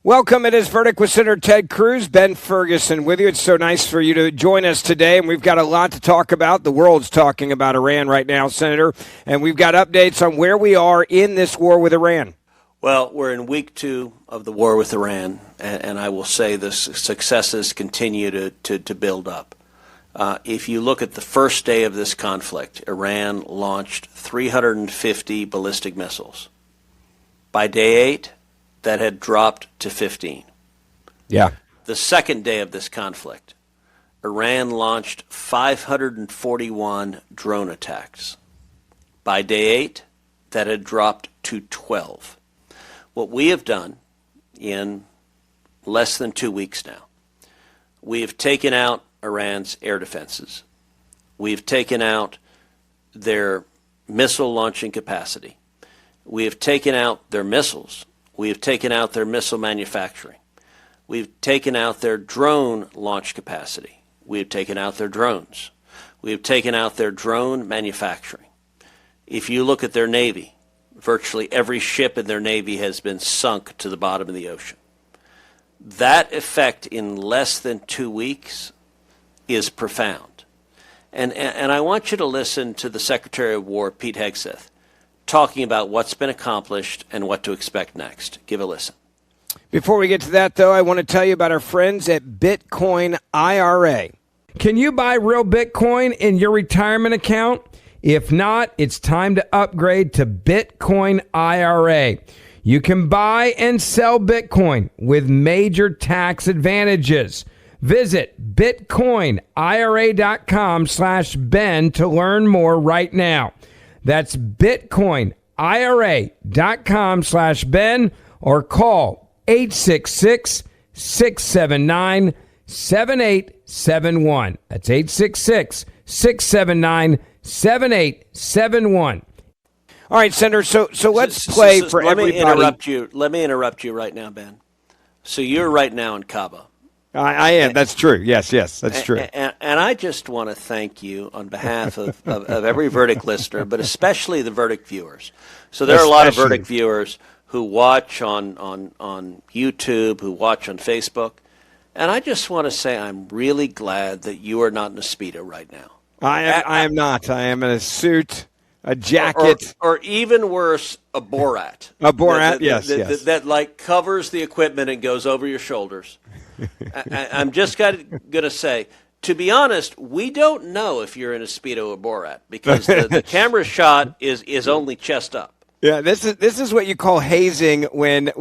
Welcome. It is Verdict with Senator Ted Cruz, Ben Ferguson with you. It's so nice for you to join us today, and we've got a lot to talk about. The world's talking about Iran right now, Senator, and we've got updates on where we are in this war with Iran. Well, we're in week 2 of the war with Iran, and I will say the successes continue to build up. If you look at the first day of this conflict, Iran launched 350 ballistic missiles. By day 8, that had dropped to 15. Yeah. The second day of this conflict, Iran launched 541 drone attacks. By day 8, that had dropped to 12. What we have done in less than 2 weeks now, we have taken out Iran's air defenses. We've taken out their missile launching capacity. We have taken out their missiles. We have taken out their missile manufacturing. We've taken out their drone launch capacity. We have taken out their drones. We have taken out their drone manufacturing. If you look at their Navy, virtually every ship in their Navy has been sunk to the bottom of the ocean. That effect in less than 2 weeks is profound. And I want you to listen to the Secretary of War, Pete Hegseth, talking about what's been accomplished and what to expect next. Give a listen. Before we get to that, though, I want to tell you about our friends at Bitcoin IRA. Can you buy real Bitcoin in your retirement account? If not, it's time to upgrade to Bitcoin IRA. You can buy and sell Bitcoin with major tax advantages. Visit bitcoinira.com/Ben to learn more right now. That's bitcoinira.com/Ben or call 866-679-7871. That's 866-679-7871. All right, Senator, so let's play for everybody. Let me interrupt you right now, Ben. So you're right now in Cabo. I am. That's true. Yes, that's true. And I just want to thank you on behalf of every Verdict listener, but especially the Verdict viewers. So there are a lot of Verdict viewers who watch on YouTube, who watch on Facebook. And I just want to say I'm really glad that you are not in a Speedo right now. I am not. I am in a suit, a jacket. Or even worse, a Borat. A Borat, yes. That like covers the equipment and goes over your shoulders. I'm just going to say, to be honest, we don't know if you're in a Speedo or Borat because the camera shot is only chest up. Yeah, this is what you call hazing when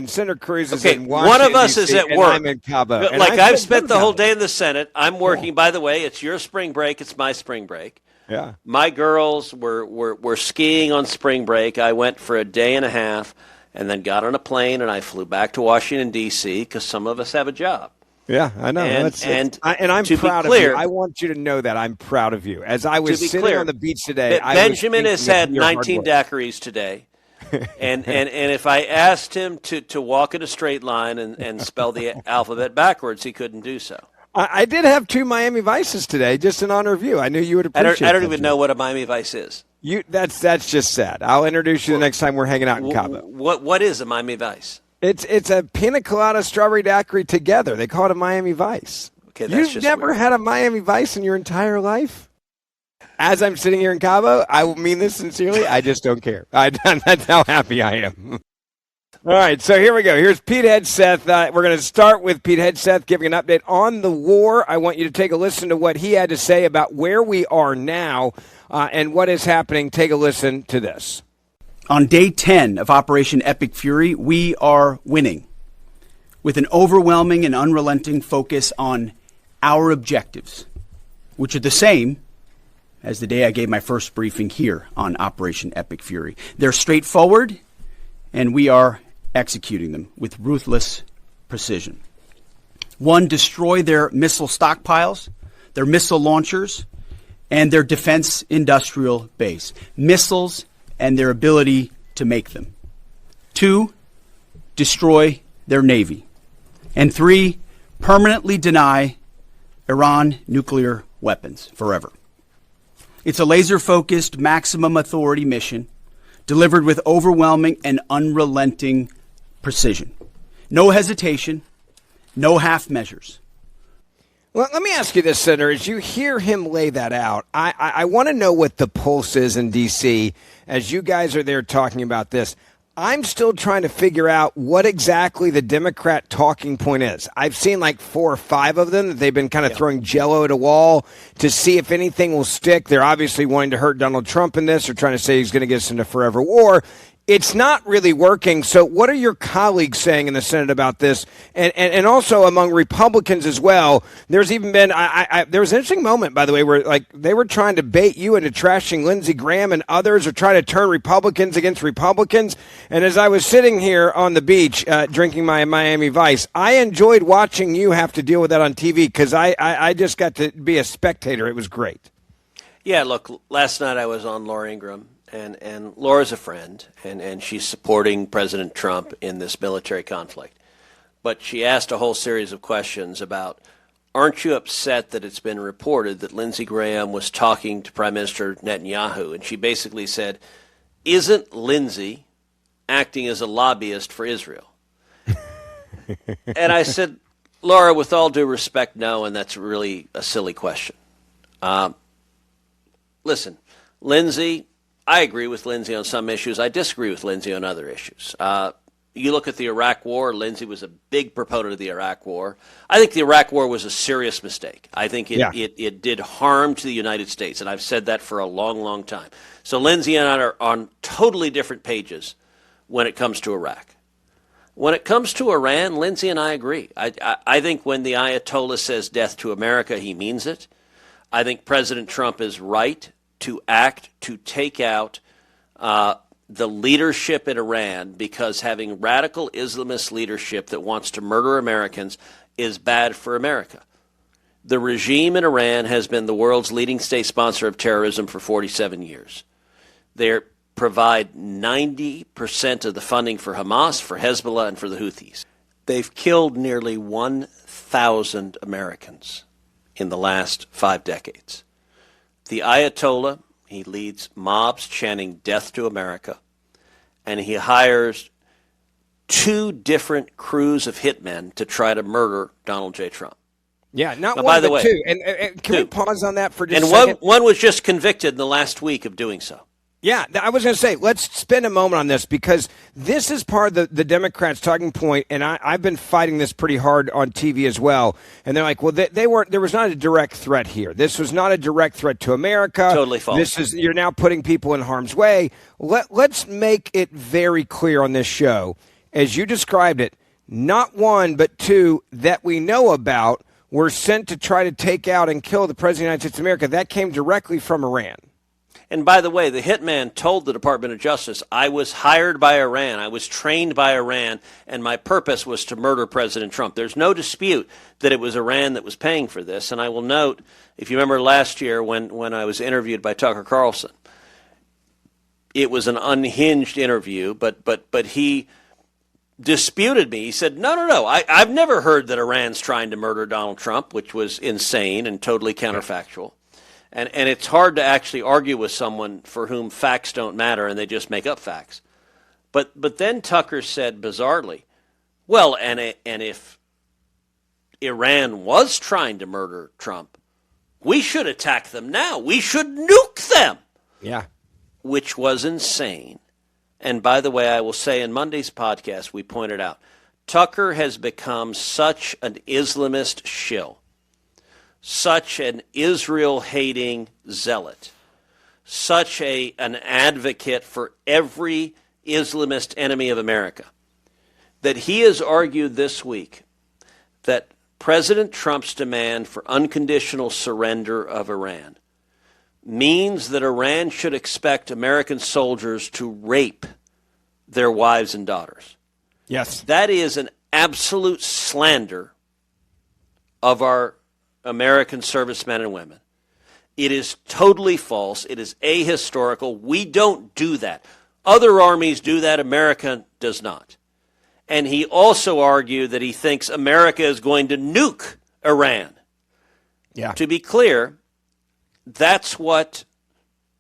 Senator Cruz is in Washington. One of us is at work. I'm in Cabo. Like I've spent the whole day in the Senate. I'm working. By the way, it's your spring break. It's my spring break. Yeah. My girls were skiing on spring break. I went for a day and a half. And then got on a plane, and I flew back to Washington, D.C., because some of us have a job. Yeah, I know. And I'm proud of you. I want you to know that I'm proud of you. As I was sitting on the beach today, Benjamin has had 19 daiquiris today. and if I asked him to walk in a straight line and spell the alphabet backwards, he couldn't do so. I did have 2 Miami Vices today, just in honor of you. I knew you would appreciate it. I don't even know what a Miami Vice is. That's just sad. I'll introduce you the next time we're hanging out in Cabo. What is a Miami Vice? It's a pina colada strawberry daiquiri together. They call it a Miami Vice. Okay, that's You've never had a Miami Vice in your entire life? As I'm sitting here in Cabo, I mean this sincerely. I just don't care. That's how happy I am. All right, so here we go. Here's Pete Hegseth. We're going to start with Pete Hegseth giving an update on the war. I want you to take a listen to what he had to say about where we are now and what is happening. Take a listen to this. On day 10 of Operation Epic Fury, we are winning with an overwhelming and unrelenting focus on our objectives, which are the same as the day I gave my first briefing here on Operation Epic Fury. They're straightforward, and we are executing them with ruthless precision. 1, destroy their missile stockpiles, their missile launchers, and their defense industrial base. Missiles and their ability to make them. 2, destroy their navy. And 3, permanently deny Iran nuclear weapons forever. It's a laser-focused, maximum authority mission delivered with overwhelming and unrelenting precision. No hesitation, no half measures. Well, let me ask you this, Senator. As you hear him lay that out, I want to know what the pulse is in D.C. as you guys are there talking about this. I'm still trying to figure out what exactly the Democrat talking point is. I've seen like 4 or 5 of them that they've been kind of throwing jello at a wall to see if anything will stick. They're obviously wanting to hurt Donald Trump in this or trying to say he's going to get us into forever war. It's not really working. So what are your colleagues saying in the Senate about this? And also among Republicans as well. There's even been there was an interesting moment, by the way, where like they were trying to bait you into trashing Lindsey Graham and others are trying to turn Republicans against Republicans. And as I was sitting here on the beach drinking my Miami Vice, I enjoyed watching you have to deal with that on TV because I just got to be a spectator. It was great. Yeah, look, last night I was on Laura Ingraham. And Laura's a friend, and she's supporting President Trump in this military conflict. But she asked a whole series of questions about, aren't you upset that it's been reported that Lindsey Graham was talking to Prime Minister Netanyahu? And she basically said, isn't Lindsey acting as a lobbyist for Israel? And I said, Laura, with all due respect, no, and that's really a silly question. Listen, Lindsey... I agree with Lindsey on some issues. I disagree with Lindsey on other issues. You look at the Iraq War, Lindsey was a big proponent of the Iraq War. I think the Iraq War was a serious mistake. I think it did harm to the United States, and I've said that for a long, long time. So Lindsey and I are on totally different pages when it comes to Iraq. When it comes to Iran, Lindsey and I agree. I think when the Ayatollah says death to America, he means it. I think President Trump is right to act to take out the leadership in Iran because having radical Islamist leadership that wants to murder Americans is bad for America. The regime in Iran has been the world's leading state sponsor of terrorism for 47 years. They provide 90% of the funding for Hamas, for Hezbollah, and for the Houthis. They've killed nearly 1,000 Americans in the last 5 decades. The Ayatollah, he leads mobs chanting death to America, and he hires 2 different crews of hitmen to try to murder Donald J. Trump. Yeah, not now, one, by the but way, 2. And can we pause on that for just a second? And one was just convicted in the last week of doing so. Yeah, I was going to say, let's spend a moment on this because this is part of the Democrats' talking point, and I've been fighting this pretty hard on TV as well. And they're like, well, they weren't. There was not a direct threat here. This was not a direct threat to America. Totally false. You're now putting people in harm's way. Let's make it very clear on this show, as you described it, not 1 but 2 that we know about were sent to try to take out and kill the President of the United States of America. That came directly from Iran. And by the way, the hitman told the Department of Justice, I was hired by Iran, I was trained by Iran, and my purpose was to murder President Trump. There's no dispute that it was Iran that was paying for this. And I will note, if you remember last year when I was interviewed by Tucker Carlson, it was an unhinged interview, but he disputed me. He said, no, I've never heard that Iran's trying to murder Donald Trump, which was insane and totally counterfactual. And it's hard to actually argue with someone for whom facts don't matter and they just make up facts. But then Tucker said bizarrely, well, and if Iran was trying to murder Trump, we should attack them now. We should nuke them. Yeah. Which was insane. And by the way, I will say in Monday's podcast, we pointed out, Tucker has become such an Islamist shill. Such an Israel-hating zealot, such an advocate for every Islamist enemy of America, that he has argued this week that President Trump's demand for unconditional surrender of Iran means that Iran should expect American soldiers to rape their wives and daughters. Yes. That is an absolute slander of our American servicemen and women. It is totally false. It is ahistorical. We don't do that. Other armies do that. America does not. And he also argued that he thinks America is going to nuke Iran. Yeah. To be clear, that's what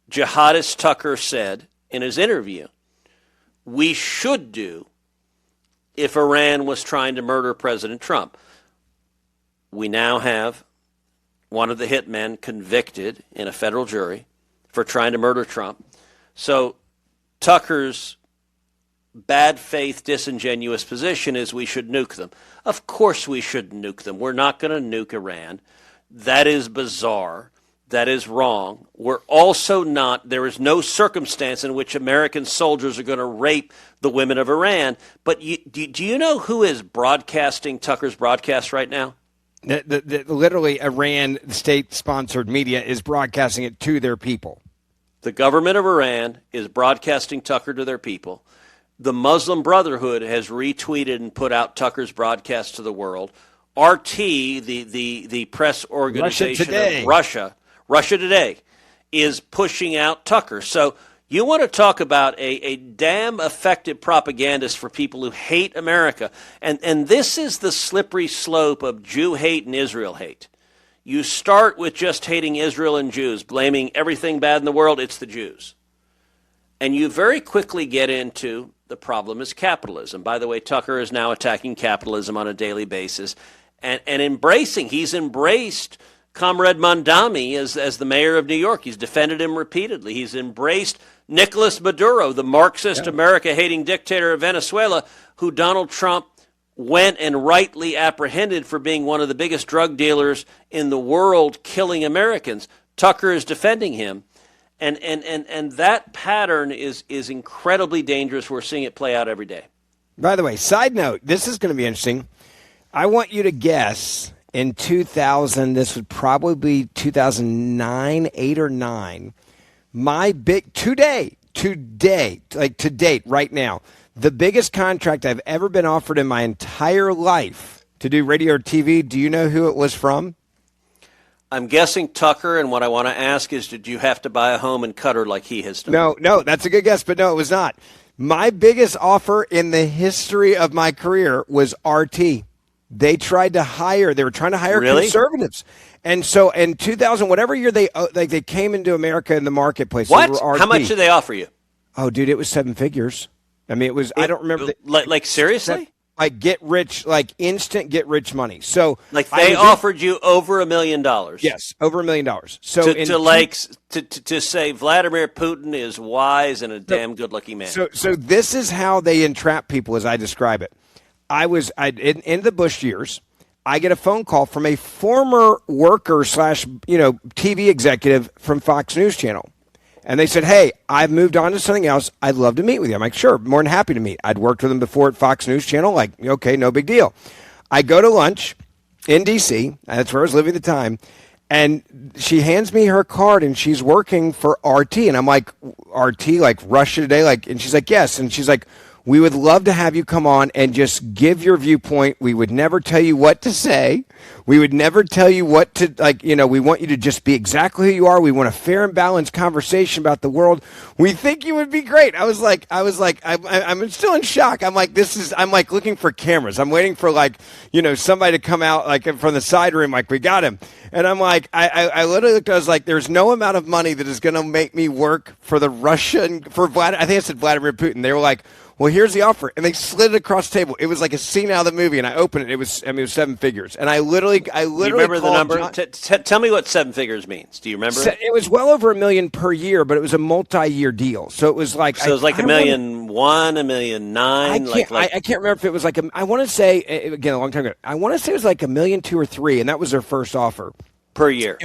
jihadist Tucker said in his interview. We should do if Iran was trying to murder President Trump. We now have one of the hitmen convicted in a federal jury for trying to murder Trump. So Tucker's bad faith, disingenuous position is we should nuke them. Of course we shouldn't nuke them. We're not going to nuke Iran. That is bizarre. That is wrong. We're also not, there is no circumstance in which American soldiers are going to rape the women of Iran. But do you know who is broadcasting Tucker's broadcast right now? Literally, Iran, state-sponsored media, is broadcasting it to their people. The government of Iran is broadcasting Tucker to their people. The Muslim Brotherhood has retweeted and put out Tucker's broadcast to the world. RT, the press organization of Russia Today, is pushing out Tucker. So you want to talk about a damn effective propagandist for people who hate America. And this is the slippery slope of Jew hate and Israel hate. You start with just hating Israel and Jews, blaming everything bad in the world, it's the Jews. And you very quickly get into the problem is capitalism. By the way, Tucker is now attacking capitalism on a daily basis and he's embraced Comrade Mondami as the mayor of New York. He's defended him repeatedly. He's embraced Nicolas Maduro, the Marxist, America-hating dictator of Venezuela, who Donald Trump went and rightly apprehended for being one of the biggest drug dealers in the world, killing Americans. Tucker is defending him. And that pattern is incredibly dangerous. We're seeing it play out every day. By the way, side note, this is going to be interesting. I want you to guess in 2000, this would probably be 2009, 8 or 9, my big, to date, right now, the biggest contract I've ever been offered in my entire life to do radio or TV, do you know who it was from? I'm guessing Tucker, and what I want to ask is, did you have to buy a home in Qatar like he has done? No, that's a good guess, but no, it was not. My biggest offer in the history of my career was RT. They were trying to hire conservatives. And so in 2000, whatever year they came into America in the marketplace. What? How much did they offer you? Oh, dude, it was 7 figures. I mean, I don't remember. Like seriously? Like instant get rich money. So like they offered you over $1 million. Yes, over $1 million. So to say Vladimir Putin is wise and a damn good looking man. So this is how they entrap people as I describe it. In the Bush years, I get a phone call from a former worker / TV executive from Fox News Channel. And they said, hey, I've moved on to something else. I'd love to meet with you. I'm like, sure, more than happy to meet. I'd worked with him before at Fox News Channel. Like, okay, no big deal. I go to lunch in D.C. That's where I was living at the time. And she hands me her card, and she's working for RT. And I'm like, RT, like Russia Today? And she's like, yes. And she's like, we would love to have you come on and just give your viewpoint. We would never tell you what to say. We would never tell you what to, we want you to just be exactly who you are. We want a fair and balanced conversation about the world. We think you would be great. I'm still in shock. I'm like looking for cameras. I'm waiting for somebody to come out from the side room, we got him. And I'm like, I literally looked, I was like, there's no amount of money that is going to make me work for I think I said Vladimir Putin. They were like, well, here's the offer. And they slid it across the table. It was like a scene out of the movie, and I opened it. It was 7 figures. And I literally you remember the number? Tell me what 7 figures means. Do you remember? It was well over $1 million per year, but it was a multi-year deal. So it was like $1.1 million, $1.9 million. I can't remember if it was I want to say again a long time ago. I want to say it was like $1 million, 2 or 3, and that was their first offer per year.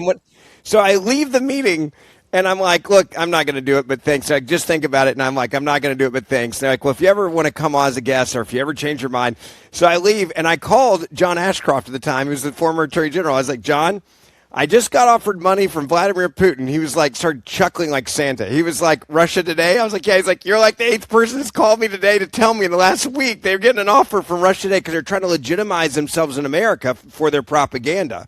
So I leave the meeting. And I'm like, look, I'm not going to do it, but thanks. I just think about it, and I'm like, I'm not going to do it, but thanks. They're like, well, if you ever want to come on as a guest or if you ever change your mind. So I leave, and I called John Ashcroft at the time. He was the former Attorney General. I was like, John, I just got offered money from Vladimir Putin. He was started chuckling like Santa. He was like, Russia Today? I was like, yeah. He's like, you're like the 8th person that's called me today to tell me in the last week they're getting an offer from Russia Today because they're trying to legitimize themselves in America for their propaganda.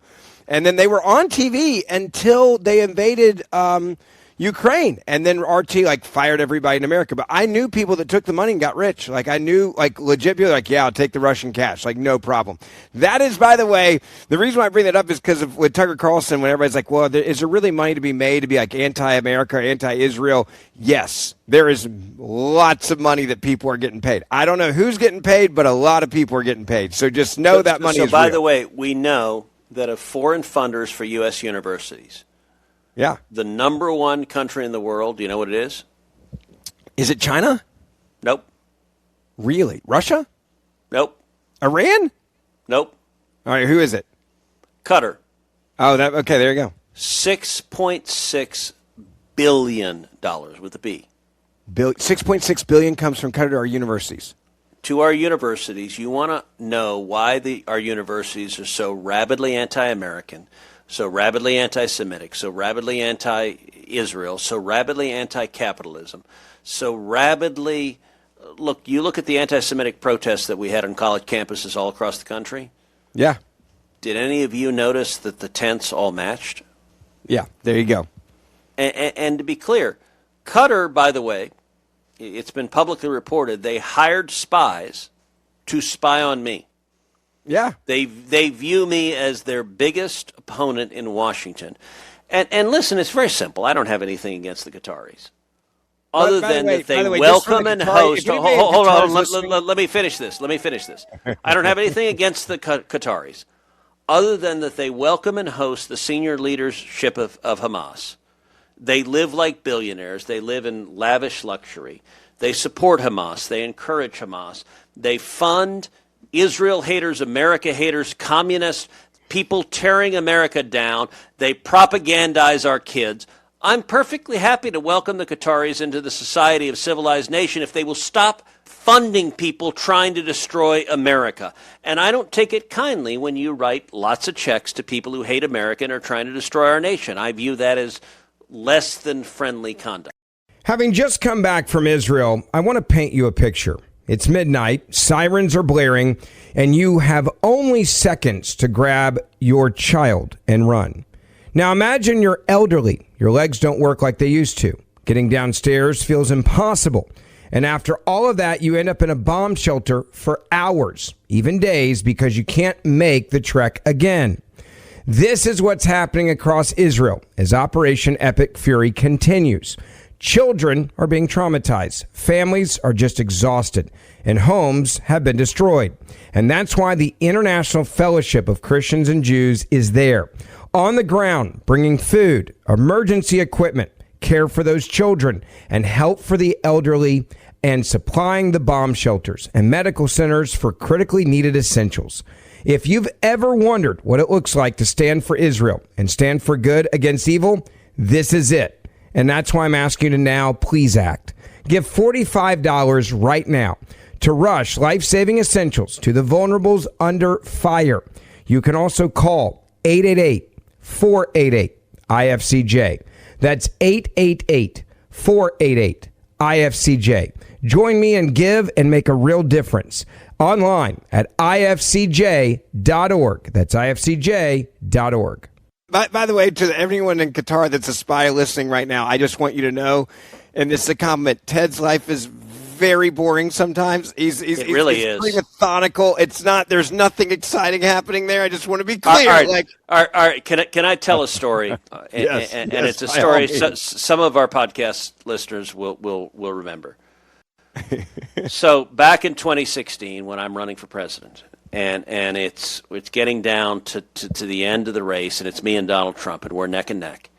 And then they were on TV until they invaded Ukraine. And then RT like fired everybody in America. But I knew people that took the money and got rich. Like I knew like legit people like, yeah, I'll take the Russian cash. Like no problem. That is, by the way, the reason why I bring that up is because of with Tucker Carlson, when everybody's like, well, is there really money to be made to be like anti-America or anti-Israel? Yes, there is lots of money that people are getting paid. I don't know who's getting paid, but a lot of people are getting paid. So just know that money is real. So by the way, we know that of foreign funders for U.S. universities, yeah, the number one country in the world, do you know what it is? Is it China? Nope. Really? Russia? Nope. Iran? Nope. All right, who is it? Qatar. Oh, okay, there you go. $6.6 billion with a B. 6.6 billion comes from Qatar to our universities. To our universities, you want to know why our universities are so rabidly anti-American, so rabidly anti-Semitic, so rabidly anti-Israel, so rabidly anti-capitalism, so rabidly... Look, you look at the anti-Semitic protests that we had on college campuses all across the country. Yeah. Did any of you notice that the tents all matched? Yeah, there you go. And to be clear, Qatar, by the way, it's been publicly reported, they hired spies to spy on me. Yeah. They view me as their biggest opponent in Washington. And listen, it's very simple. I don't have anything against the Qataris. Other than that they welcome and host. Hold on. Let me finish this. I don't have anything against the Qataris. Other than that they welcome and host the senior leadership of Hamas. They live like billionaires. They live in lavish luxury. They support Hamas. They encourage Hamas. They fund Israel haters, America haters, communists, people tearing America down. They propagandize our kids. I'm perfectly happy to welcome the Qataris into the society of civilized nation if they will stop funding people trying to destroy America. And I don't take it kindly when you write lots of checks to people who hate America and are trying to destroy our nation. I view that as less than friendly conduct. Having just come back from Israel, I want to paint you a picture. It's midnight, sirens are blaring, and you have only seconds to grab your child and run. Now imagine you're elderly. Your legs don't work like they used to. Getting downstairs feels impossible. And after all of that, you end up in a bomb shelter for hours, even days, because you can't make the trek again. This is what's happening across Israel as Operation Epic Fury continues. Children are being traumatized. Families are just exhausted. And homes have been destroyed. And that's why the International Fellowship of Christians and Jews is there. On the ground, bringing food, emergency equipment, care for those children, and help for the elderly, and supplying the bomb shelters and medical centers for critically needed essentials. If you've ever wondered what it looks like to stand for Israel and stand for good against evil, this is it. And that's why I'm asking you to now please act. Give $45 right now to rush life-saving essentials to the vulnerables under fire. You can also call 888-488-IFCJ. That's 888-488-IFCJ. Join me and give and make a real difference. Online at ifcj.org. That's ifcj.org. By the way, to everyone in Qatar that's a spy listening right now, I just want you to know, and this is a compliment, Ted's life is very boring sometimes. He's pretty methodical. It's not. There's nothing exciting happening there. I just want to be clear. All right. Can I tell a story? Yes, and it's a story some of our podcast listeners will remember. So back in 2016, when I'm running for president, and it's getting down to the end of the race, and it's me and Donald Trump, and we're neck and neck,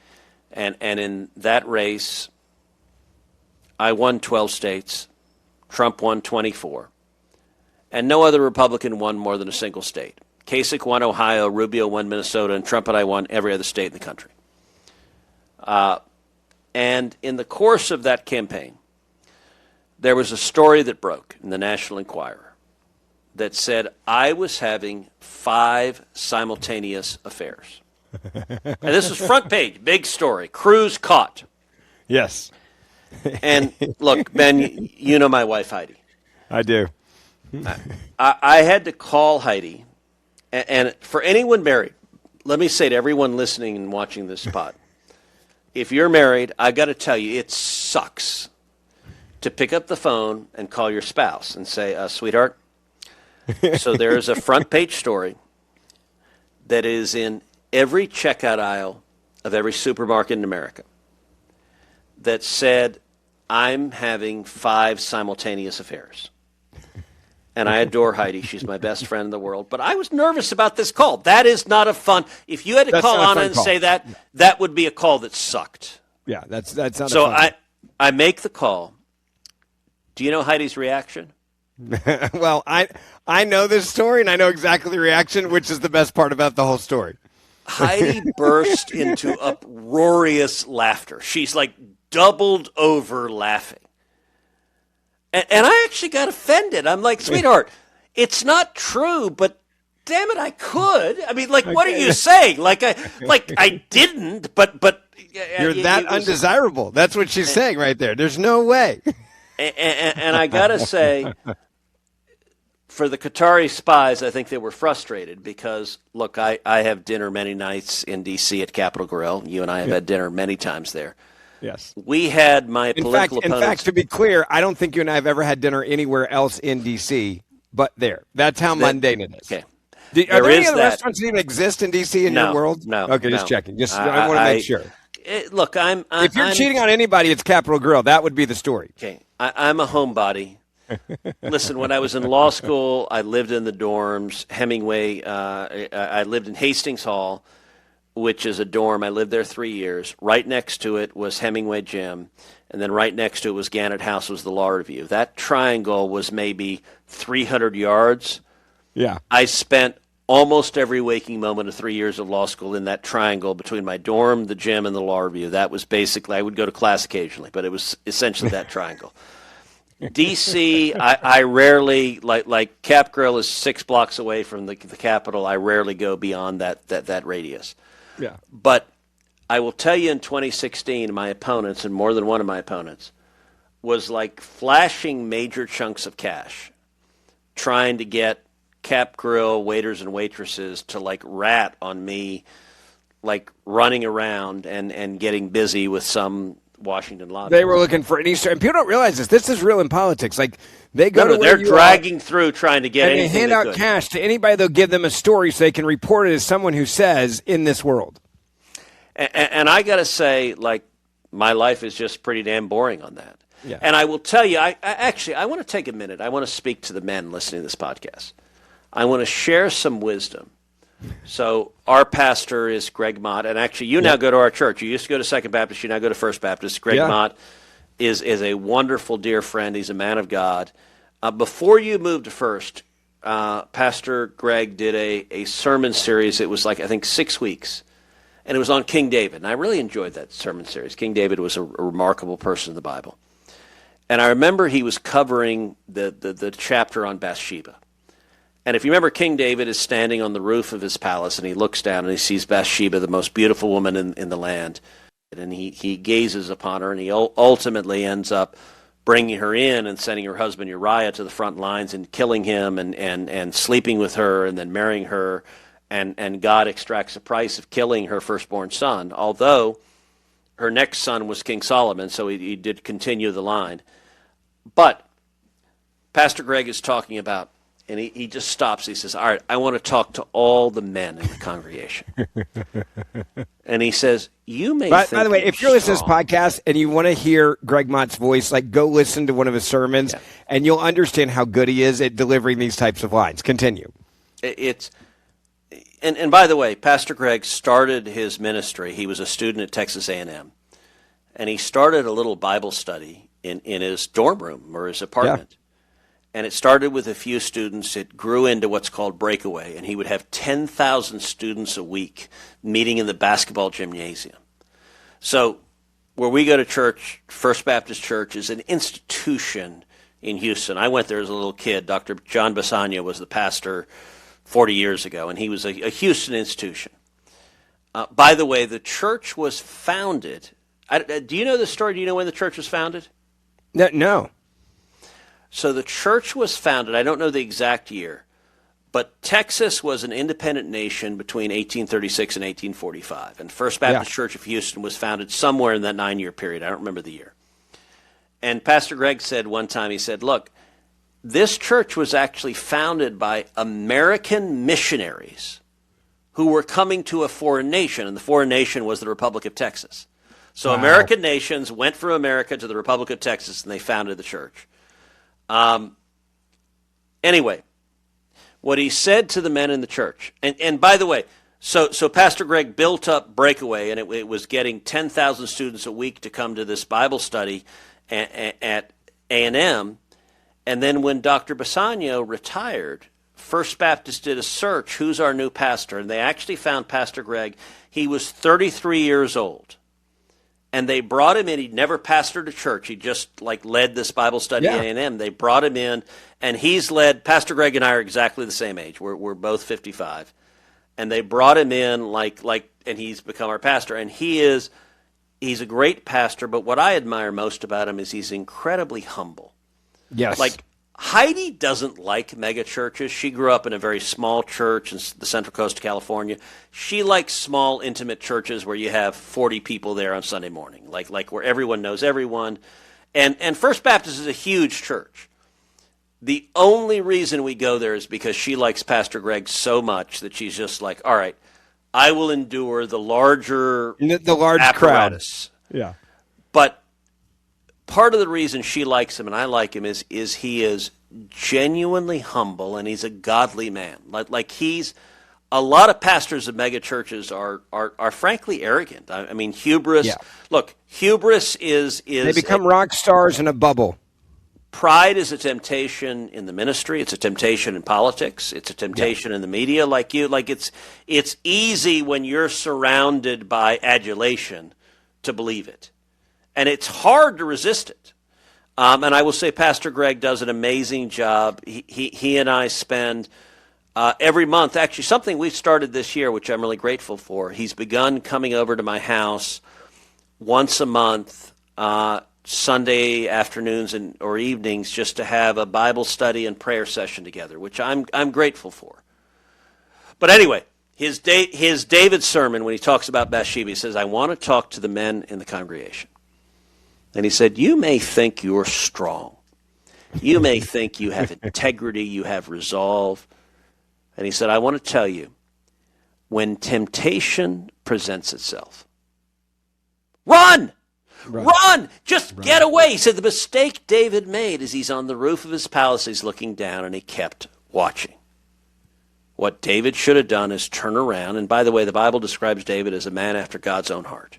and in that race, I won 12 states. Trump won 24. And no other Republican won more than a single state. Kasich won Ohio, Rubio won Minnesota, and Trump and I won every other state in the country. And in the course of that campaign, there was a story that broke in the National Enquirer that said I was having 5 simultaneous affairs. And this was front page, big story. Cruz caught. Yes. And look, Ben, you know my wife, Heidi. I do. I had to call Heidi. And for anyone married, let me say to everyone listening and watching this pod, if you're married, I got to tell you, it sucks to pick up the phone and call your spouse and say, sweetheart, so there is a front page story that is in every checkout aisle of every supermarket in America that said, I'm having 5 simultaneous affairs. And I adore Heidi. She's my best friend in the world. But I was nervous about this call. That is not a fun. If you had to call Anna and say that, that would be a call that sucked. Yeah, that's not so a fun I make the call. Do you know Heidi's reaction? Well, I know this story, and I know exactly the reaction, which is the best part about the whole story. Heidi burst into uproarious laughter. She's like doubled over laughing. And I actually got offended. I'm like, sweetheart, it's not true, but damn it, I could. I mean, like, what are you saying? Like I didn't, but you're that undesirable. That's what she's saying right there. There's no way. And I gotta say, for the Qatari spies, I think they were frustrated because, look, I have dinner many nights in D.C. at Capitol Grill. You and I have had dinner many times there. Yes. We had my political opponents. In fact, to be clear, I don't think you and I have ever had dinner anywhere else in D.C. but there. That's how mundane it is. Okay. Are there any other restaurants that even exist in D.C. in your world? No. Okay, just checking. I want to make sure. Look, if you're cheating on anybody, it's Capitol Grill. That would be the story. Okay. I'm a homebody. Listen, when I was in law school, I lived in the dorms. Hemingway, I lived in Hastings Hall, which is a dorm. I lived there 3 years. Right next to it was Hemingway Gym, and then right next to it was Gannett House, was the law review. That triangle was maybe 300 yards. Yeah. I spent almost every waking moment of 3 years of law school in that triangle between my dorm, the gym, and the law review. That was basically, I would go to class occasionally, but it was essentially that triangle. D.C., I rarely, like Cap Grill is 6 blocks away from the Capitol. I rarely go beyond that radius. Yeah. But I will tell you, in 2016, my opponents, and more than one of my opponents, was like flashing major chunks of cash, trying to get Cap Grill waiters and waitresses to like rat on me, like running around and getting busy with some Washington lobby. They were looking for an Easter, and people don't realize this. This is real in politics. Like they go to they're dragging through trying to get and anything. They hand out cash to anybody. They'll give them a story so they can report it as someone who says in this world. And I got to say, like, my life is just pretty damn boring on that. Yeah. And I will tell you, I want to take a minute. I want to speak to the men listening to this podcast. I want to share some wisdom. So our pastor is Greg Mott, and actually you now go to our church. You used to go to Second Baptist, you now go to First Baptist. Greg Mott is a wonderful, dear friend. He's a man of God. Before you moved to First, Pastor Greg did a sermon series. It was like, I think, 6 weeks, and it was on King David. And I really enjoyed that sermon series. King David was a remarkable person in the Bible. And I remember he was covering the chapter on Bathsheba. And if you remember, King David is standing on the roof of his palace, and he looks down and he sees Bathsheba, the most beautiful woman in the land. And he gazes upon her, and he ultimately ends up bringing her in and sending her husband Uriah to the front lines and killing him and sleeping with her and then marrying her. And God extracts a price of killing her firstborn son, although her next son was King Solomon, so he did continue the line. But Pastor Greg is talking about, and he just stops. He says, all right, I want to talk to all the men in the congregation. And he says, you may think by the way, if you're listening to this podcast and you want to hear Greg Mott's voice, like go listen to one of his sermons, and you'll understand how good he is at delivering these types of lines. Continue. And by the way, Pastor Greg started his ministry. He was a student at Texas A&M. And he started a little Bible study in his dorm room or his apartment. And it started with a few students. It grew into what's called Breakaway, and he would have 10,000 students a week meeting in the basketball gymnasium. So where we go to church, First Baptist Church, is an institution in Houston. I went there as a little kid. Dr. John Basagna was the pastor 40 years ago, and he was a Houston institution. By the way, the church was founded. Do you know the story? Do you know when the church was founded? No. So the church was founded, I don't know the exact year, But Texas was an independent nation between 1836 and 1845. And First Baptist Church of Houston was founded somewhere in that 9-year period. I don't remember the year. And Pastor Greg said one time, he said, look, this church was actually founded by American missionaries who were coming to a foreign nation, and the foreign nation was the Republic of Texas. So American nations went from America to the Republic of Texas, and they founded the church. Anyway, what he said to the men in the church, and by the way, so Pastor Greg built up Breakaway, and it was getting 10,000 students a week to come to this Bible study at A&M. And then when Dr. Bassanio retired, First Baptist did a search, who's our new pastor? And they actually found Pastor Greg. He was 33 years old. And they brought him in. He'd never pastored a church. He just led this Bible study at A&M. They brought him in, and he's led. Pastor Greg and I are exactly the same age. We're both 55. And they brought him in and he's become our pastor. And he's a great pastor, but what I admire most about him is he's incredibly humble. Yes. Heidi doesn't like mega churches. She grew up in a very small church in the Central Coast of California. She likes small, intimate churches where you have 40 people there on Sunday morning, like where everyone knows everyone. And First Baptist is a huge church. The only reason we go there is because she likes Pastor Greg so much that she's just like, all right, I will endure the large apparatus. Crowd. Yeah. But part of the reason she likes him and I like him is he is genuinely humble and he's a godly man. Like he's a lot of pastors of mega churches are frankly arrogant. I mean, hubris. Yeah. Look, hubris is they become rock stars in a bubble. Pride is a temptation in the ministry. It's a temptation in politics. It's a temptation in the media. It's easy when you're surrounded by adulation to believe it. And it's hard to resist it. And I will say Pastor Greg does an amazing job. He and I spend every month, actually something we've started this year, which I'm really grateful for. He's begun coming over to my house once a month, Sunday afternoons or evenings, just to have a Bible study and prayer session together, which I'm grateful for. But anyway, his David sermon, when he talks about Bathsheba, he says, I want to talk to the men in the congregation. And he said, you may think you're strong. You may think you have integrity, you have resolve. And he said, I want to tell you, when temptation presents itself, run! Run! Just get away. He said the mistake David made is he's on the roof of his palace, he's looking down, and he kept watching. What David should have done is turn around. And by the way, the Bible describes David as a man after God's own heart.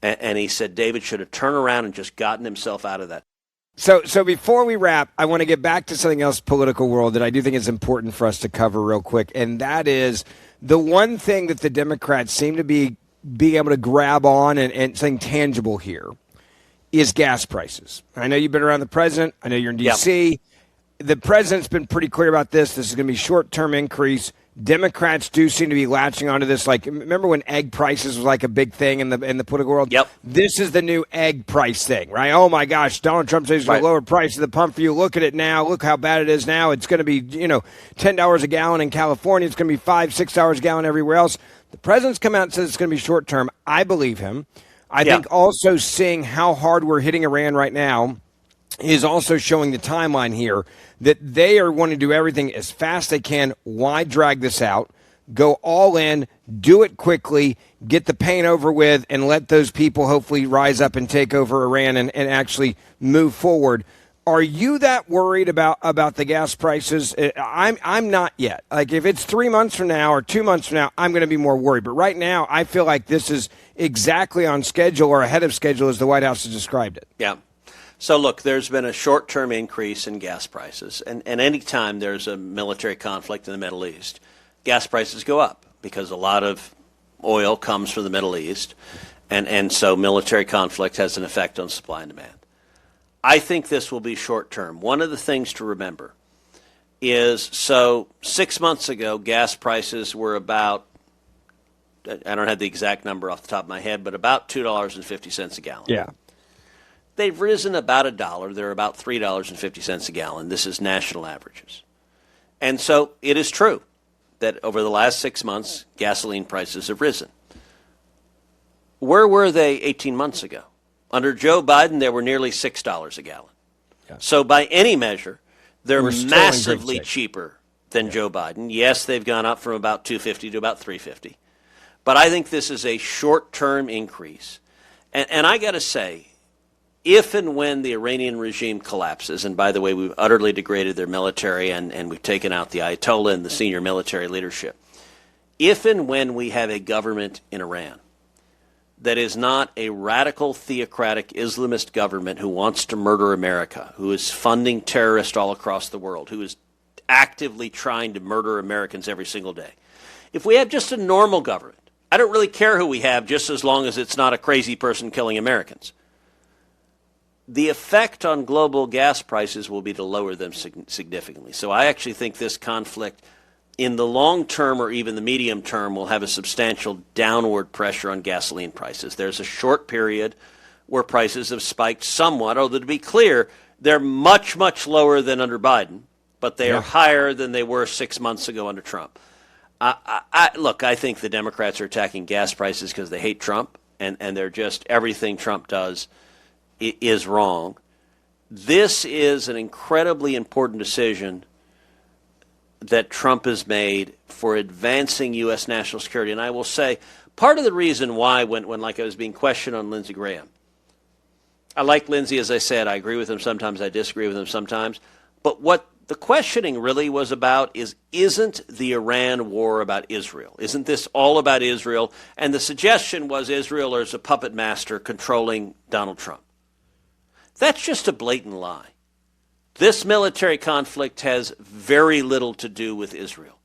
And he said David should have turned around and just gotten himself out of that. So before we wrap, I want to get back to something else, political world, that I do think is important for us to cover real quick. And that is the one thing that the Democrats seem to be being able to grab on and something tangible here is gas prices. I know you've been around the president. I know you're in D.C. Yep. The president's been pretty clear about this. This is going to be a short-term increase. Democrats do seem to be latching onto this. Like, remember when egg prices was like a big thing in the political world? Yep. This is the new egg price thing, right? Oh my gosh, Donald Trump says he's going to lower price of the pump for you. Look at it now. Look how bad it is now. It's going to be, $10 a gallon in California. It's going to be $5, $6 a gallon everywhere else. The president's come out and says it's going to be short term. I believe him. I think also seeing how hard we're hitting Iran right now is also showing the timeline here that they are wanting to do everything as fast as they can. Why drag this out? Go all in, do it quickly, get the pain over with, and let those people hopefully rise up and take over Iran and actually move forward. Are you that worried about the gas prices? I'm not yet. Like, if it's 3 months from now or 2 months from now, I'm going to be more worried. But right now, I feel like this is exactly on schedule or ahead of schedule as the White House has described it. Yeah. So, look, there's been a short-term increase in gas prices. And any time there's a military conflict in the Middle East, gas prices go up because a lot of oil comes from the Middle East. And so military conflict has an effect on supply and demand. I think this will be short-term. One of the things to remember is, 6 months ago, gas prices were about, I don't have the exact number off the top of my head, but about $2.50 a gallon. Yeah. They've risen about $1. They're about $3.50 a gallon. This is national averages. And so it is true that over the last 6 months, gasoline prices have risen. Where were they 18 months ago? Under Joe Biden, they were nearly $6 a gallon. Yeah. So by any measure, they're massively cheaper than Joe Biden. Yes, they've gone up from about $2.50 to about $3.50. But I think this is a short-term increase. And I got to say, if and when the Iranian regime collapses, and by the way, we've utterly degraded their military and we've taken out the Ayatollah and the senior military leadership, if and when we have a government in Iran that is not a radical theocratic Islamist government who wants to murder America, who is funding terrorists all across the world, who is actively trying to murder Americans every single day, if we have just a normal government, I don't really care who we have, just as long as it's not a crazy person killing Americans. The effect on global gas prices will be to lower them significantly. So I actually think this conflict in the long term or even the medium term will have a substantial downward pressure on gasoline prices. There's a short period where prices have spiked somewhat, although to be clear, they're much, much lower than under Biden, but they are higher than they were 6 months ago under Trump. Look, I think the Democrats are attacking gas prices because they hate Trump, and they're just everything Trump does is wrong. This is an incredibly important decision that Trump has made for advancing U.S. national security. And I will say, part of the reason why, when like I was being questioned on Lindsey Graham, I like Lindsey, as I said, I agree with him sometimes, I disagree with him sometimes, but what the questioning really was about isn't the Iran war about Israel? Isn't this all about Israel? And the suggestion was Israel is a puppet master controlling Donald Trump. That's just a blatant lie. This military conflict has very little to do with Israel.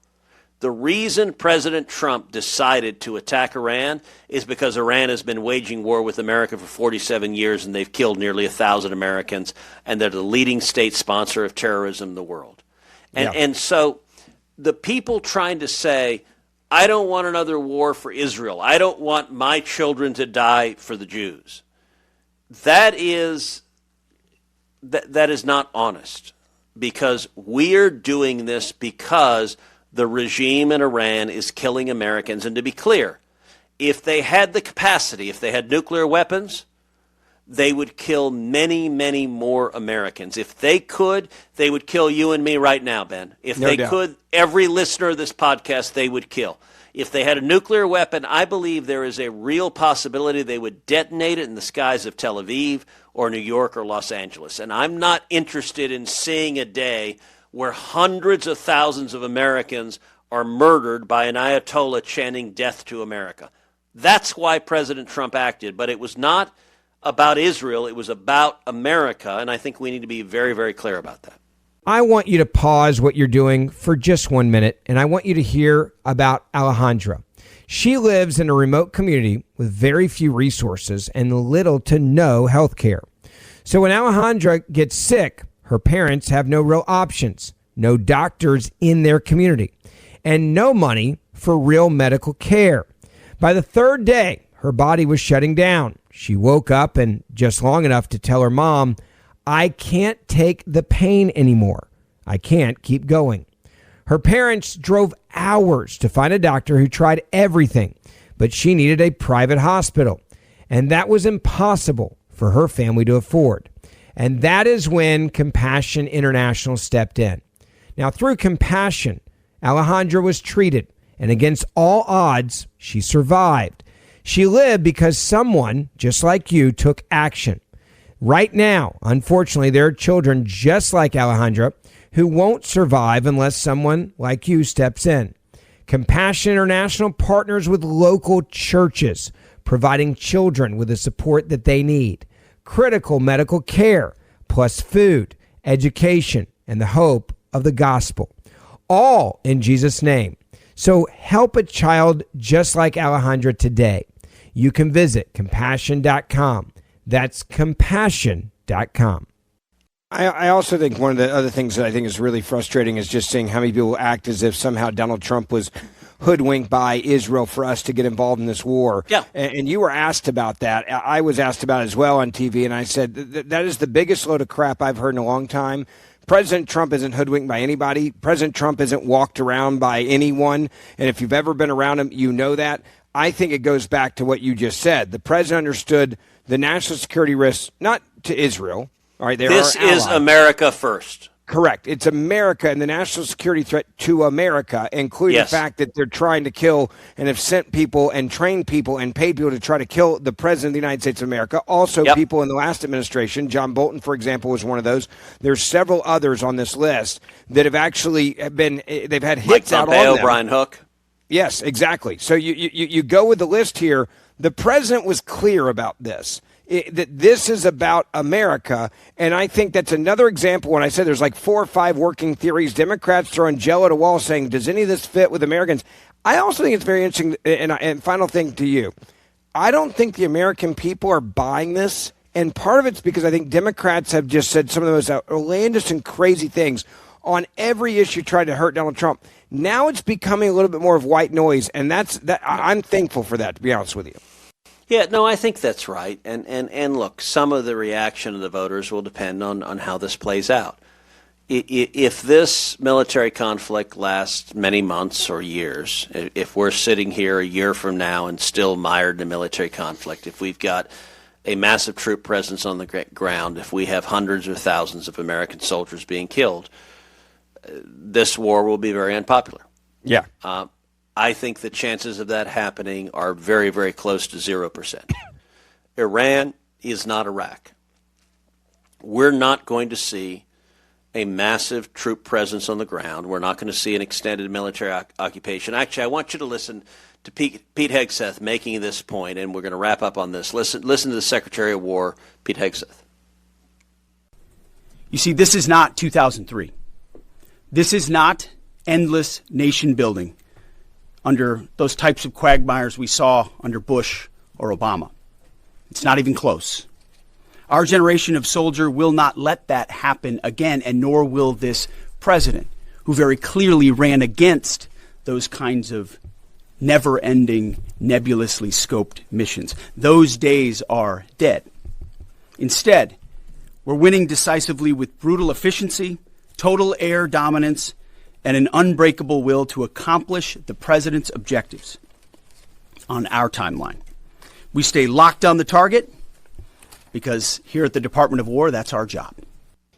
The reason President Trump decided to attack Iran is because Iran has been waging war with America for 47 years, and they've killed nearly 1,000 Americans, and they're the leading state sponsor of terrorism in the world. And so the people trying to say, I don't want another war for Israel, I don't want my children to die for the Jews, that is not honest, because we're doing this because the regime in Iran is killing Americans. And to be clear, if they had the capacity, if they had nuclear weapons, they would kill many, many more Americans. If they could, they would kill you and me right now, Ben. If they could, every listener of this podcast, they would kill. If they had a nuclear weapon, I believe there is a real possibility they would detonate it in the skies of Tel Aviv or New York or Los Angeles. And I'm not interested in seeing a day where hundreds of thousands of Americans are murdered by an Ayatollah chanting death to America. That's why President Trump acted. But it was not about Israel. It was about America. And I think we need to be very, very clear about that. I want you to pause what you're doing for just 1 minute, and I want you to hear about Alejandra. She lives in a remote community with very few resources and little to no health care. So when Alejandra gets sick, her parents have no real options, no doctors in their community, and no money for real medical care. By the third day, her body was shutting down. She woke up and just long enough to tell her mom, I can't take the pain anymore. I can't keep going. Her parents drove hours to find a doctor who tried everything, but she needed a private hospital, and that was impossible for her family to afford. And that is when Compassion International stepped in. Now, through Compassion, Alejandra was treated, and against all odds, she survived. She lived because someone, just like you, took action. Right now, unfortunately, there are children just like Alejandra who won't survive unless someone like you steps in. Compassion International partners with local churches, providing children with the support that they need, critical medical care, plus food, education, and the hope of the gospel, all in Jesus' name. So help a child just like Alejandra today. You can visit compassion.com. That's compassion.com. I also think one of the other things that I think is really frustrating is just seeing how many people act as if somehow Donald Trump was hoodwinked by Israel for us to get involved in this war. Yeah. And you were asked about that. I was asked about it as well on TV, and I said that is the biggest load of crap I've heard in a long time. President Trump isn't hoodwinked by anybody. President Trump isn't walked around by anyone. And if you've ever been around him, you know that. I think it goes back to what you just said. The president understood the national security risks, not to Israel. All right, this is America first. Correct. It's America and the national security threat to America, including the fact that they're trying to kill and have sent people and trained people and paid people to try to kill the president of the United States of America. Also, people in the last administration, John Bolton, for example, was one of those. There's several others on this list that have actually been, they've had hits out on them. Brian Hook. Yes, exactly. So you go with the list here. The president was clear about this. That this is about America, and I think that's another example when I said there's like 4 or 5 working theories. Democrats throwing Jello at a wall saying, does any of this fit with Americans? I also think it's very interesting, and final thing to you, I don't think the American people are buying this, and part of it's because I think Democrats have just said some of the most outlandish and crazy things on every issue trying to hurt Donald Trump. Now it's becoming a little bit more of white noise, and I'm thankful for that, to be honest with you. Yeah, no, I think that's right. And look, some of the reaction of the voters will depend on how this plays out. If this military conflict lasts many months or years, if we're sitting here a year from now and still mired in a military conflict, if we've got a massive troop presence on the ground, if we have hundreds or thousands of American soldiers being killed, this war will be very unpopular. Yeah. I think the chances of that happening are very, very close to 0%. Iran is not Iraq. We're not going to see a massive troop presence on the ground. We're not going to see an extended military occupation. Actually, I want you to listen to Pete Hegseth making this point, and we're going to wrap up on this. Listen to the Secretary of War, Pete Hegseth. You see, this is not 2003. This is not endless nation building under those types of quagmires we saw under Bush or Obama. It's not even close. Our generation of soldier will not let that happen again, and nor will this president, who very clearly ran against those kinds of never-ending, nebulously scoped missions. Those days are dead. Instead, we're winning decisively with brutal efficiency, total air dominance, and an unbreakable will to accomplish the president's objectives on our timeline. We stay locked on the target because here at the Department of War, that's our job.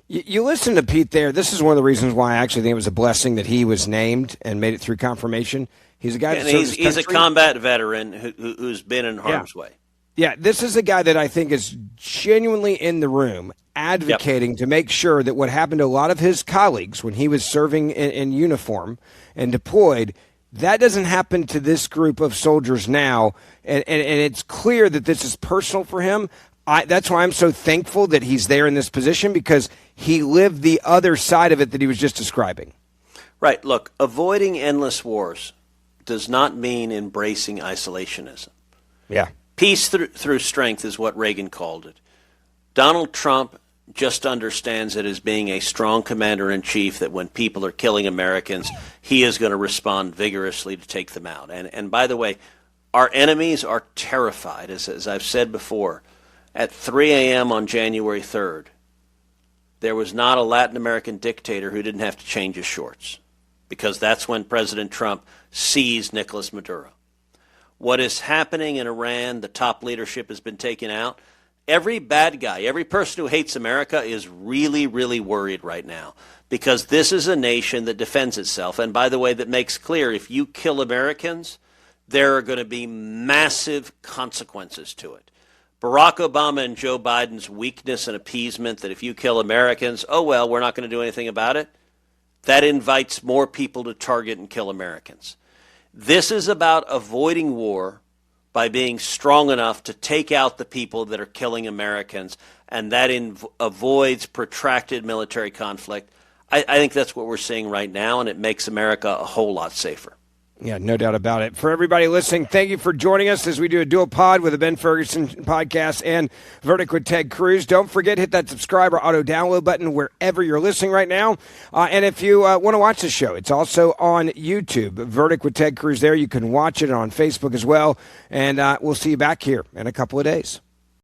You listen to Pete there. This is one of the reasons why I actually think it was a blessing that he was named and made it through confirmation. He's a guy that served his country. He's a combat veteran who's been in harm's way. Yeah, this is a guy that I think is genuinely in the room advocating to make sure that what happened to a lot of his colleagues when he was serving in uniform and deployed, that doesn't happen to this group of soldiers now. And it's clear that this is personal for him. That's why I'm so thankful that he's there in this position, because he lived the other side of it that he was just describing. Right. Look, avoiding endless wars does not mean embracing isolationism. Yeah. Peace through strength is what Reagan called it. Donald Trump just understands it as being a strong commander-in-chief, that when people are killing Americans, he is going to respond vigorously to take them out. And by the way, our enemies are terrified, as I've said before. At 3 a.m. on January 3rd, there was not a Latin American dictator who didn't have to change his shorts, because that's when President Trump seized Nicolas Maduro. What is happening in Iran, the top leadership has been taken out. Every bad guy, every person who hates America is really, really worried right now, because this is a nation that defends itself. And by the way, that makes clear if you kill Americans, there are going to be massive consequences to it. Barack Obama and Joe Biden's weakness and appeasement that if you kill Americans, oh, well, we're not going to do anything about it, that invites more people to target and kill Americans. This is about avoiding war by being strong enough to take out the people that are killing Americans, and that avoids protracted military conflict. I think that's what we're seeing right now, and it makes America a whole lot safer. Yeah, no doubt about it. For everybody listening, thank you for joining us as we do a dual pod with the Ben Ferguson podcast and Verdict with Ted Cruz. Don't forget, hit that subscribe or auto-download button wherever you're listening right now. And if you want to watch the show, it's also on YouTube. Verdict with Ted Cruz there. You can watch it on Facebook as well. And we'll see you back here in a couple of days.